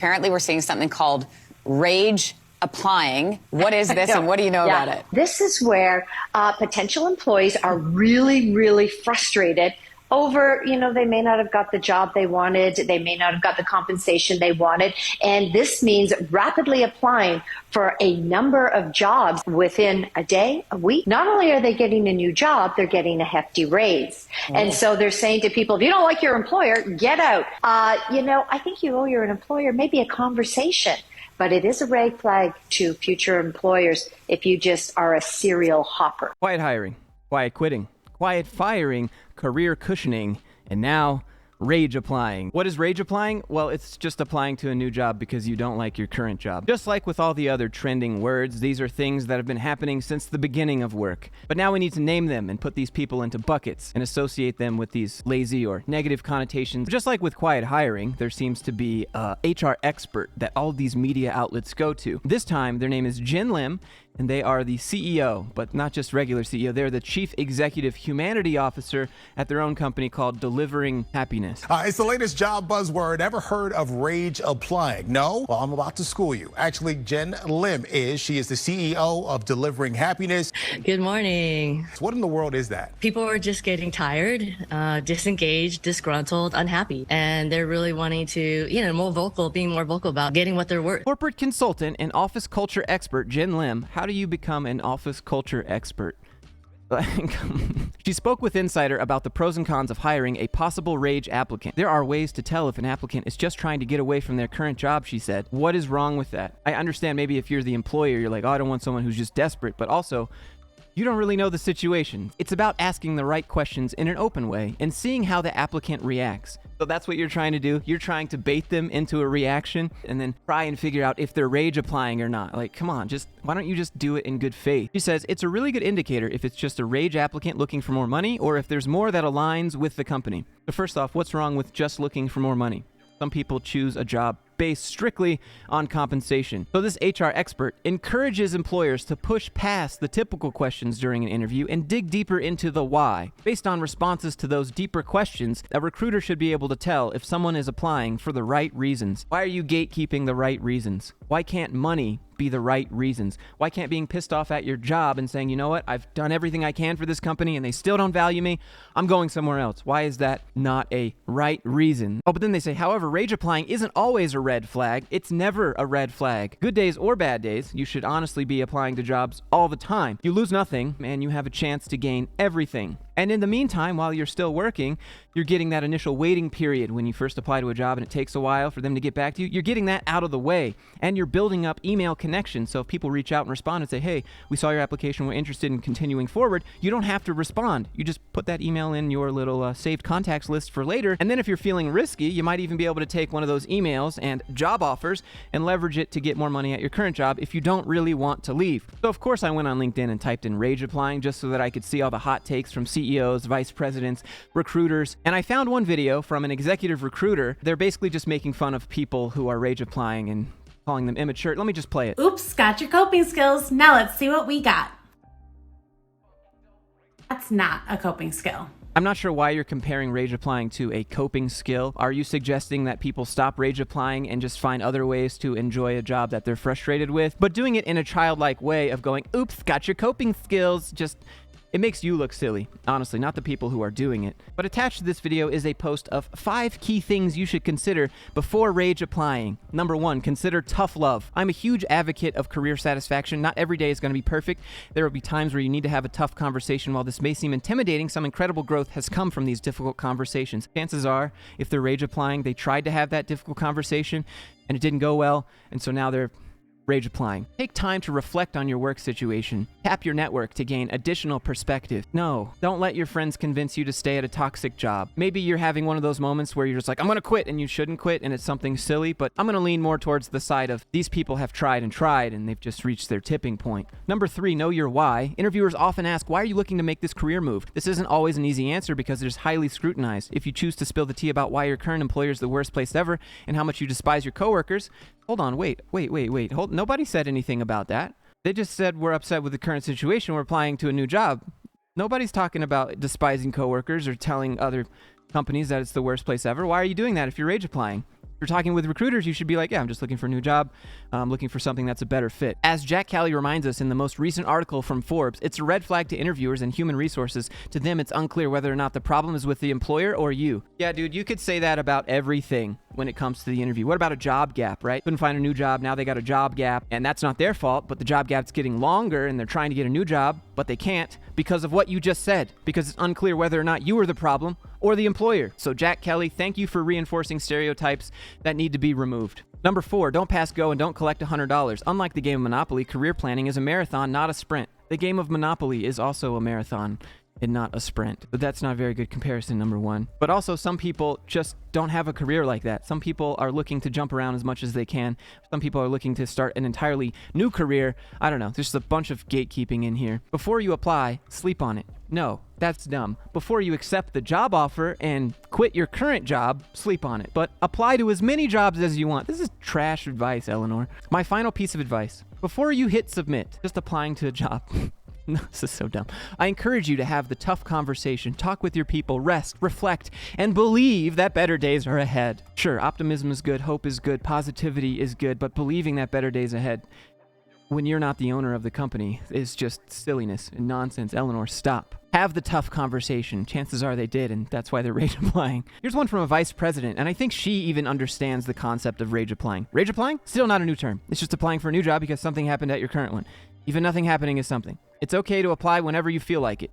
Apparently, we're seeing something called rage applying. What is this and what do you know about it? This is where potential employees are really, really frustrated over, they may not have got the job they wanted. They may not have got the compensation they wanted. And this means rapidly applying for a number of jobs within a day, a week. Not only are they getting a new job, they're getting a hefty raise. And so they're saying to people, if you don't like your employer, get out. I think you owe your employer maybe a conversation. But it is a red flag to future employers if you just are a serial hopper. Quiet hiring, quiet quitting, quiet firing, career cushioning, and now rage applying. What is rage applying? Well, it's just applying to a new job because you don't like your current job. Just like with all the other trending words, these are things that have been happening since the beginning of work. But now we need to name them and put these people into buckets and associate them with these lazy or negative connotations. Just like with quiet hiring, there seems to be a HR expert that all these media outlets go to. This time, their name is Jen Lim, and they are the CEO, but not just regular CEO. They're the Chief Executive Humanity Officer at their own company called Delivering Happiness. It's the latest job buzzword. Ever heard of rage applying? No? Well, I'm about to school you. Actually, Jen Lim She is the CEO of Delivering Happiness. Good morning. What in the world is that? People are just getting tired, disengaged, disgruntled, unhappy, and they're really wanting to, being more vocal about getting what they're worth. Corporate consultant and office culture expert Jen Lim. How do you become an office culture expert? She spoke with Insider about the pros and cons of hiring a possible rage applicant. There are ways to tell if an applicant is just trying to get away from their current job, she said. What is wrong with that? I understand maybe if you're the employer, you're like, oh, I don't want someone who's just desperate, but also, you don't really know the situation. It's about asking the right questions in an open way and seeing how the applicant reacts. So that's what you're trying to do. You're trying to bait them into a reaction and then try and figure out if they're rage applying or not. Like, come on, why don't you just do it in good faith? She says it's a really good indicator if it's just a rage applicant looking for more money or if there's more that aligns with the company. So first off, what's wrong with just looking for more money? Some people choose a job based strictly on compensation. So this HR expert encourages employers to push past the typical questions during an interview and dig deeper into the why. Based on responses to those deeper questions, a recruiter should be able to tell if someone is applying for the right reasons. Why are you gatekeeping the right reasons? Why can't money be the right reasons? Why can't being pissed off at your job and saying, you know what, I've done everything I can for this company and they still don't value me, I'm going somewhere else? Why is that not a right reason? Oh, but then they say, however, rage applying isn't always a red flag. It's never a red flag. Good days or bad days, you should honestly be applying to jobs all the time. You lose nothing and you have a chance to gain everything. And in the meantime, while you're still working, you're getting that initial waiting period when you first apply to a job and it takes a while for them to get back to you. You're getting that out of the way and you're building up email connections. So if people reach out and respond and say, hey, we saw your application, we're interested in continuing forward, you don't have to respond. You just put that email in your little saved contacts list for later. And then if you're feeling risky, you might even be able to take one of those emails and job offers and leverage it to get more money at your current job if you don't really want to leave. So of course I went on LinkedIn and typed in rage applying just so that I could see all the hot takes from CEOs, vice presidents, recruiters, and I found one video from an executive recruiter. They're basically just making fun of people who are rage applying and calling them immature. Let me just play it. Oops, got your coping skills. Now let's see what we got. That's not a coping skill. I'm not sure why you're comparing rage applying to a coping skill. Are you suggesting that people stop rage applying and just find other ways to enjoy a job that they're frustrated with? But doing it in a childlike way of going, oops, got your coping skills, it makes you look silly, honestly, not the people who are doing it. But attached to this video is a post of 5 key things you should consider before rage applying. Number 1, consider tough love. I'm a huge advocate of career satisfaction. Not every day is going to be perfect. There will be times where you need to have a tough conversation. While this may seem intimidating, some incredible growth has come from these difficult conversations. Chances are, if they're rage applying, they tried to have that difficult conversation and it didn't go well, and so now they're rage applying. Take time to reflect on your work situation. Tap your network to gain additional perspective. No, don't let your friends convince you to stay at a toxic job. Maybe you're having one of those moments where you're just like, I'm gonna quit, and you shouldn't quit, and it's something silly, but I'm gonna lean more towards the side of these people have tried and they've just reached their tipping point. Number 3, know your why. Interviewers often ask, why are you looking to make this career move? This isn't always an easy answer because it is highly scrutinized. If you choose to spill the tea about why your current employer is the worst place ever and how much you despise your coworkers, hold on, wait. Nobody said anything about that. They just said we're upset with the current situation. We're applying to a new job. Nobody's talking about despising coworkers or telling other companies that it's the worst place ever. Why are you doing that if you're rage applying? you're talking with recruiters, you should be like, yeah, I'm just looking for a new job. I'm looking for something that's a better fit. As Jack Kelly reminds us in the most recent article from Forbes, it's a red flag to interviewers and human resources. To them, it's unclear whether or not the problem is with the employer or you. Yeah, dude, you could say that about everything when it comes to the interview. What about a job gap, right? Couldn't find a new job. Now they got a job gap, and that's not their fault, but the job gap's getting longer and they're trying to get a new job, but they can't because of what you just said, because it's unclear whether or not you are the problem or the employer. So Jack Kelly, thank you for reinforcing stereotypes that need to be removed. Number 4, don't pass go and don't collect $100. Unlike the game of Monopoly, career planning is a marathon, not a sprint. The game of Monopoly is also a marathon and not a sprint. But that's not a very good comparison, number 1. But also, some people just don't have a career like that. Some people are looking to jump around as much as they can. Some people are looking to start an entirely new career. I don't know. There's just a bunch of gatekeeping in here. Before you apply, sleep on it. No, that's dumb. Before you accept the job offer and quit your current job, sleep on it. But apply to as many jobs as you want. This is trash advice, Eleanor. My final piece of advice. Before you hit submit, just applying to a job. No, this is so dumb. I encourage you to have the tough conversation, talk with your people, rest, reflect, and believe that better days are ahead. Sure, optimism is good, hope is good, positivity is good, but believing that better days ahead when you're not the owner of the company is just silliness and nonsense. Eleanor, stop. Have the tough conversation. Chances are they did, and that's why they're rage applying. Here's one from a vice president, and I think she even understands the concept of rage applying. Rage applying? Still not a new term. It's just applying for a new job because something happened at your current one. Even nothing happening is something. It's okay to apply whenever you feel like it.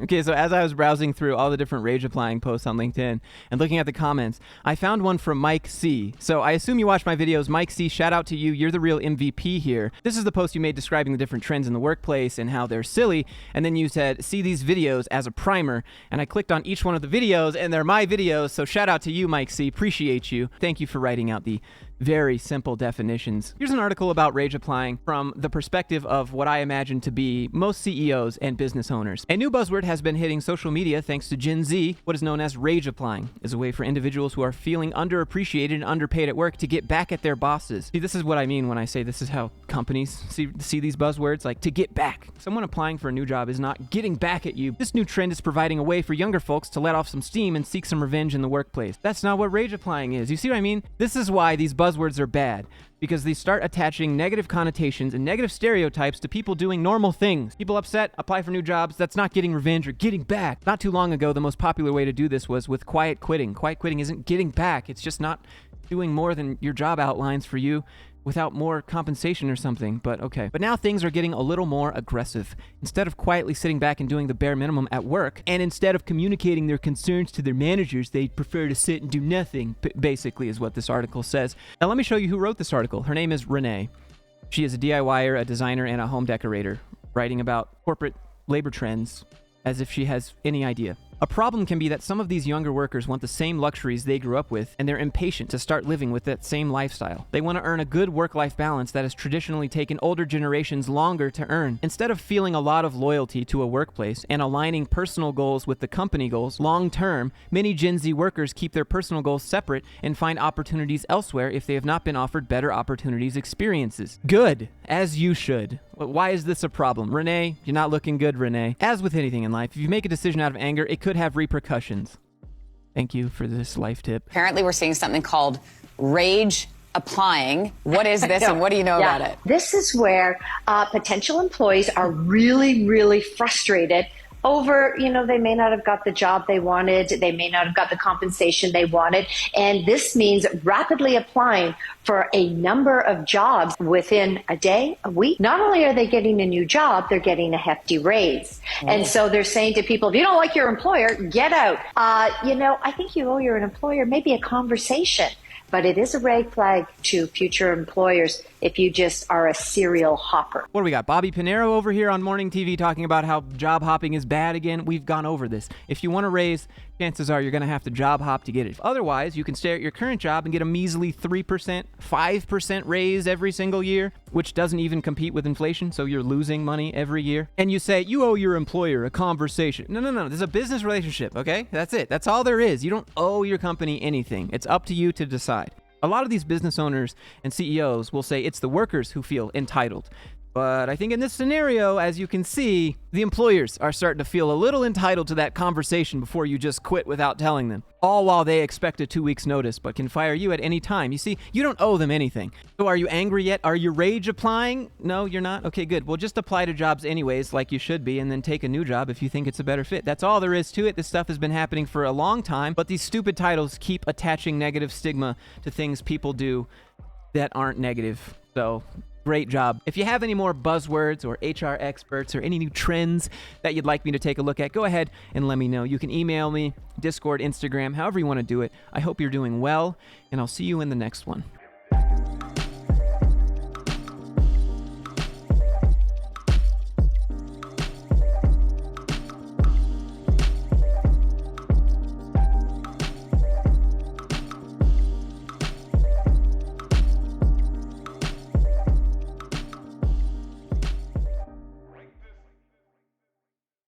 Okay, so as I was browsing through all the different rage applying posts on LinkedIn and looking at the comments, I found one from Mike C. So I assume you watch my videos. Mike C, shout out to you. You're the real MVP here. This is the post you made describing the different trends in the workplace and how they're silly. And then you said, see these videos as a primer. And I clicked on each one of the videos and they're my videos. So shout out to you, Mike C. Appreciate you. Thank you for writing out the very simple definitions. Here's an article about rage applying from the perspective of what I imagine to be most CEOs and business owners. A new buzzword has been hitting social media thanks to Gen Z. What is known as rage applying is a way for individuals who are feeling underappreciated and underpaid at work to get back at their bosses. See, this is what I mean when I say this is how companies see these buzzwords, like to get back. Someone applying for a new job is not getting back at you. This new trend is providing a way for younger folks to let off some steam and seek some revenge in the workplace. That's not what rage applying is. You see what I mean? This is why these buzzwords are bad, because they start attaching negative connotations and negative stereotypes to people doing normal things. People upset, apply for new jobs, that's not getting revenge or getting back. Not too long ago, the most popular way to do this was with quiet quitting. Quiet quitting isn't getting back, it's just not doing more than your job outlines for you without more compensation or something, but okay. But now things are getting a little more aggressive. Instead of quietly sitting back and doing the bare minimum at work, and instead of communicating their concerns to their managers, they prefer to sit and do nothing, basically is what this article says. Now let me show you who wrote this article. Her name is Renee. She is a DIYer, a designer, and a home decorator, writing about corporate labor trends as if she has any idea. A problem can be that some of these younger workers want the same luxuries they grew up with, and they're impatient to start living with that same lifestyle. They want to earn a good work-life balance that has traditionally taken older generations longer to earn. Instead of feeling a lot of loyalty to a workplace and aligning personal goals with the company goals long-term, many Gen Z workers keep their personal goals separate and find opportunities elsewhere if they have not been offered better opportunities experiences. Good, as you should. Why is this a problem? Renee, you're not looking good, Renee. As with anything in life, if you make a decision out of anger, it could have repercussions. Thank you for this life tip. Apparently, we're seeing something called rage applying. What is this and what do you know about it? This is where potential employees are really, really frustrated over, they may not have got the job they wanted, they may not have got the compensation they wanted, and this means rapidly applying for a number of jobs within a day, a week. Not only are they getting a new job, they're getting a hefty raise. And so they're saying to people, if you don't like your employer, get out. I think you owe your employer maybe a conversation. But it is a red flag to future employers if you just are a serial hopper. What do we got? Bobby Pinero over here on morning TV talking about how job hopping is bad again. We've gone over this. If you want to raise, chances are you're going to have to job hop to get it. Otherwise, you can stay at your current job and get a measly 3%, 5% raise every single year, which doesn't even compete with inflation, so you're losing money every year. And you say, you owe your employer a conversation. No. There's a business relationship, okay? That's it. That's all there is. You don't owe your company anything. It's up to you to decide. A lot of these business owners and CEOs will say it's the workers who feel entitled. But I think in this scenario, as you can see, the employers are starting to feel a little entitled to that conversation before you just quit without telling them. All while they expect a 2 weeks notice, but can fire you at any time. You see, you don't owe them anything. So are you angry yet? Are you rage applying? No, you're not? Okay, good. Well, just apply to jobs anyways, like you should be, and then take a new job if you think it's a better fit. That's all there is to it. This stuff has been happening for a long time, but these stupid titles keep attaching negative stigma to things people do that aren't negative. So great job. If you have any more buzzwords or HR experts or any new trends that you'd like me to take a look at, go ahead and let me know. You can email me, Discord, Instagram, however you want to do it. I hope you're doing well, and I'll see you in the next one.